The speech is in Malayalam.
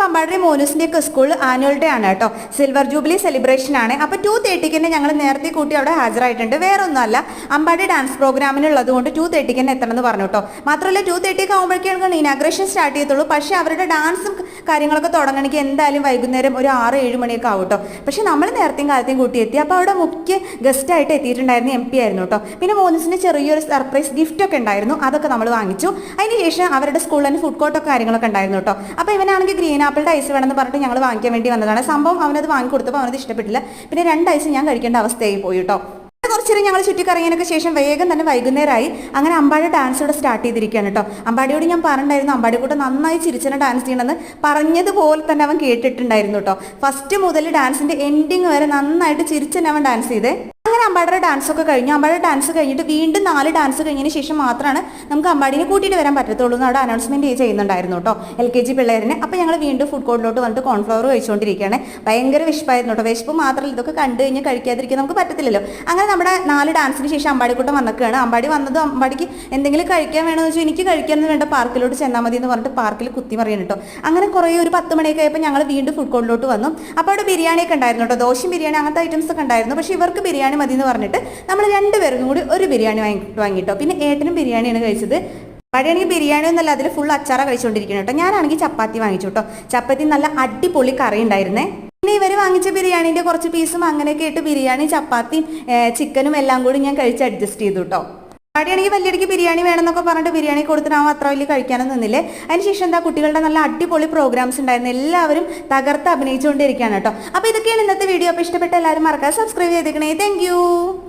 അമ്പാടി മോനൂസിൻ്റെ ഒക്കെ സ്കൂൾ ആനുവൽ ഡേ ആണ് കേട്ടോ, സിൽവർ ജൂബിലി സെലിബ്രേഷൻ ആണ്. അപ്പോൾ 2:30 തന്നെ ഞങ്ങൾ നേരത്തെ കൂട്ടി അവിടെ ഹാജരായിട്ടുണ്ട്. വേറെ ഒന്നുമല്ല, അമ്പാടി ഡാൻസ് പ്രോഗ്രാമിനുള്ളത് കൊണ്ട് 2:30 തന്നെ എത്തണം എന്ന് പറഞ്ഞു കേട്ടോ. മാത്രമല്ല 2:30 ആകുമ്പോഴേക്കാണ് ഇനാഗ്രേഷൻ സ്റ്റാർട്ട് ചെയ്യത്തുള്ളൂ. പക്ഷേ അവരുടെ ഡാൻസും കാര്യങ്ങളൊക്കെ തുടങ്ങണമെങ്കിൽ എന്തായാലും വൈകുന്നേരം ഒരു 6-7 മണിയൊക്കെ ആവും കേട്ടോ. പക്ഷേ നമ്മൾ നേരത്തെയും കാലത്തെയും കൂട്ടി എത്തി. അപ്പോൾ അവിടെ മുഖ്യ ഗസ്റ്റായിട്ട് എത്തിയിട്ടുണ്ടായിരുന്നു MP ആയിരുന്നു കേട്ടോ. പിന്നെ മോനൂസിന് ചെറിയൊരു സർപ്രൈസ് ഗിഫ്റ്റൊക്കെ ഉണ്ടായിരുന്നു, അതൊക്കെ നമ്മൾ വാങ്ങിച്ചു. അതിനുശേഷം അവരുടെ സ്കൂളിൽ തന്നെ ഫുഡ് കോർട്ടൊക്കെ കാര്യങ്ങളൊക്കെ ഉണ്ടായിരുന്നു കേട്ടോ. അപ്പോൾ ഇവനാണെങ്കിൽ ഗ്രീൻ ആപ്പിളുടെ ഐസ് വേണമെന്ന് പറഞ്ഞിട്ട് ഞങ്ങൾ വാങ്ങിക്കാൻ വേണ്ടി വന്നതാണ്. സംഭവം അവനത് വാങ്ങിക്കൊടുത്തപ്പോൾ അവനത് ഇഷ്ടപ്പെട്ടില്ല. പിന്നെ 2 ഐസ് ഞാൻ കഴിക്കേണ്ട അവസ്ഥയായി പോയി കേട്ടോ. കുറച്ചേരം ഞങ്ങൾ ചുറ്റിക്കറങ്ങിയതിനൊക്കെ ശേഷം വേഗം തന്നെ വൈകുന്നേരമായി. അങ്ങനെ അമ്പാടി ഡാൻസ് ഇവിടെ സ്റ്റാർട്ട് ചെയ്തിരിക്കുകയാണ് കേട്ടോ. അമ്പാടിയോട് ഞാൻ പറഞ്ഞിട്ടുണ്ടായിരുന്നു അമ്പാടി കൂടെ നന്നായി ചിരിച്ചനെ ഡാൻസ് ചെയ്യണമെന്ന്, പറഞ്ഞതുപോലെ തന്നെ അവൻ കേട്ടിട്ടുണ്ടായിരുന്നു കേട്ടോ. ഫസ്റ്റ് മുതൽ ഡാൻസിൻ്റെ എൻഡിങ് വരെ നന്നായിട്ട് ചിരിച്ചനെ അവൻ ഡാൻസ് ചെയ്തേ. അങ്ങനെ അമ്പാടിയുടെ ഡാൻസ് ഒക്കെ കഴിഞ്ഞു. അമ്പാടിയുടെ ഡാൻസ് കഴിഞ്ഞിട്ട് വീണ്ടും 4 ഡാൻസ് കഴിഞ്ഞതിന് ശേഷം മാത്രമാണ് നമുക്ക് അമ്പാടിനെ കൂട്ടിയിട്ട് വരാൻ പറ്റത്തുള്ളൂ എന്ന് അവിടെ അനൗൺസ്മെന്റ് ചെയ്യുന്നുണ്ടായിരുന്നു കേട്ടോ, LKG പിള്ളേരിന്. അപ്പോൾ ഞങ്ങൾ വീണ്ടും ഫുഡ് കോർട്ടിലോട്ട് വന്നിട്ട് കോൺഫ്ലവർ കഴിച്ചുകൊണ്ടിരിക്കുകയാണ്. ഭയങ്കര വിശപ്പായിരുന്നു കേട്ടോ. വിശപ്പ് മാത്രമല്ല, ഇതൊക്കെ കണ്ടു കഴിഞ്ഞാൽ കഴിക്കാതിരിക്കാൻ നമുക്ക് പറ്റത്തില്ലല്ലോ. അങ്ങനെ നമ്മുടെ 4 ഡാൻസിന് ശേഷം അമ്പാടിക്കൂട്ടം വന്നിക്കുകയാണ്. അമ്പാടി വന്നതും അമ്പാടിക്ക് എന്തെങ്കിലും കഴിക്കാൻ വേണമെന്ന് വെച്ചാൽ എനിക്ക് കഴിക്കാനൊന്നും വേണ്ട, പാർക്കിലോട്ട് ചെന്നാൽ മതി എന്ന് പറഞ്ഞിട്ട് പാർക്കിൽ കുത്തി മറിയാണ് കേട്ടോ. അങ്ങനെ കുറേ ഒരു 10 മണിയൊക്കെ ആയപ്പോൾ ഞങ്ങൾ വീണ്ടും ഫുഡ് കോർട്ടിലോട്ട് വന്നു. അപ്പോൾ അവിടെ ബിരിയാണിയൊക്കെ ഉണ്ടായിരുന്നു കേട്ടോ, ദോശയും ബിരിയാണി അങ്ങനത്തെ ഐറ്റംസ് ഒക്കെ ഉണ്ടായിരുന്നു. പക്ഷേ ഇവർക്ക് ബിരിയാണി മതി എന്ന് പറഞ്ഞിട്ട് നമ്മൾ 2 പേർക്കും കൂടി ഒരു ബിരിയാണി വാങ്ങിട്ടോ. പിന്നെ ഏട്ടനും ബിരിയാണിയാണ് കഴിച്ചത്. അവിടെയാണെങ്കിൽ ബിരിയാണി ഒന്നല്ല, അതിൽ ഫുൾ അച്ചാറ കഴിച്ചുകൊണ്ടിരിക്കണം കേട്ടോ. ഞാനാണെങ്കിൽ ചപ്പാത്തി വാങ്ങിച്ചു കേട്ടോ. ചപ്പാത്തി നല്ല അടിപൊളി കറി ഉണ്ടായിരുന്നേ. പിന്നെ ഇവർ വാങ്ങിച്ച ബിരിയാണീൻ്റെ കുറച്ച് പീസും അങ്ങനെയൊക്കെ ഇട്ട് ബിരിയാണി ചപ്പാത്തിയും ചിക്കനും എല്ലാം കൂടി ഞാൻ കഴിച്ച് അഡ്ജസ്റ്റ് ചെയ്തു കേട്ടോ. അവിടെയാണെങ്കിൽ വലിയടിക്ക് ബിരിയാണി വേണമെന്നൊക്കെ പറഞ്ഞിട്ട് ബിരിയാണി കൊടുത്തിട്ട് അവൻ അത്ര വലിയ കഴിക്കാനും നിന്നില്ലേ. അതിനുശേഷം എന്താ കുട്ടികളുടെ നല്ല അടിപൊളി പ്രോഗ്രാംസ് ഉണ്ടായിരുന്നു. എല്ലാവരും തകർത്ത് അഭിനയിച്ചുകൊണ്ടിരിക്കുകയാണ് കേട്ടോ. അപ്പോൾ ഇതൊക്കെയാണ് ഇന്നത്തെ വീഡിയോ. അപ്പോൾ ഇഷ്ടപ്പെട്ട എല്ലാവരും മറക്കാതെ സബ്സ്ക്രൈബ് ചെയ്തേക്കണേ. താങ്ക്